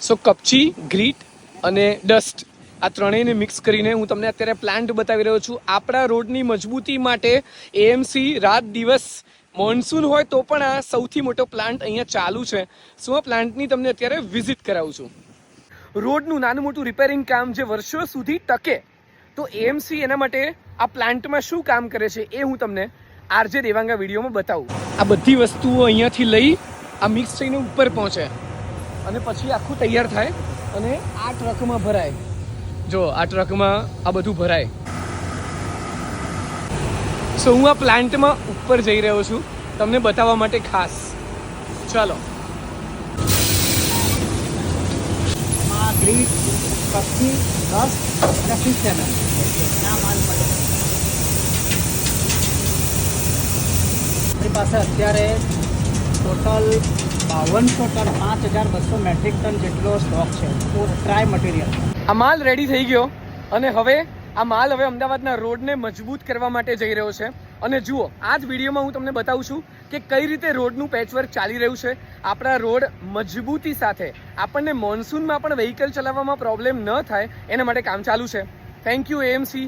સો કપચી, greet અને dust આ ત્રણેયને mix કરીને હું તમને અત્યારે પ્લાન્ટ બતાવી રહ્યો છું. આપણા રોડની મજબૂતી માટે એએમસી રાત દિવસ મોન્સૂન હોય તો પણ આ સૌથી મોટો પ્લાન્ટ અહીંયા ચાલુ છે. સો આ પ્લાન્ટની તમને અત્યારે વિઝિટ કરાવું છું. રોડનું નાનું મોટું રિપેરિંગ કામ જે વર્ષો સુધી ટકે તો એએમસી એના માટે આ પ્લાન્ટમાં શું કામ કરે છે એ હું તમને આરજે દેવાંગા વિડીયોમાં બતાવું. આ બધી વસ્તુઓ અહીંયાથી લઈ આ મિક્સ થઈને ઉપર પહોંચે અને પછી આખું તૈયાર થાય અને આ ટ્રકમાં ભરાય. જો આ ટ્રકમાં આ બધું ભરાય. સો હું આ પ્લાન્ટમાં ઉપર જઈ રહ્યો છું તમને બતાવવા માટે ખાસ. ચાલો. ગ્રીટ, કપચી, ડસ્ટ અને ફિશ ચેનલ આ માલ મળે. આપણી પાસે અત્યારે ટોટલ 5200 ટન 5200 મેટ્રિક ટન જેટલો સ્ટોક છે ટ્રાય મટીરિયલ. આ માલ રેડી થઈ ગયો અને હવે આ માલ હવે અમદાવાદના રોડને મજબૂત કરવા માટે જઈ રહ્યો છે. અને જુઓ આ જ વિડીયોમાં હું તમને બતાવું છું કે કઈ રીતે રોડનું પેચવર્ક ચાલી રહ્યું છે. આપણા રોડ મજબૂતી સાથે આપણને મોન્સૂનમાં પણ વ્હીકલ ચલાવવામાં પ્રોબ્લેમ ન થાય એના માટે કામ ચાલુ છે. Thank you AMC.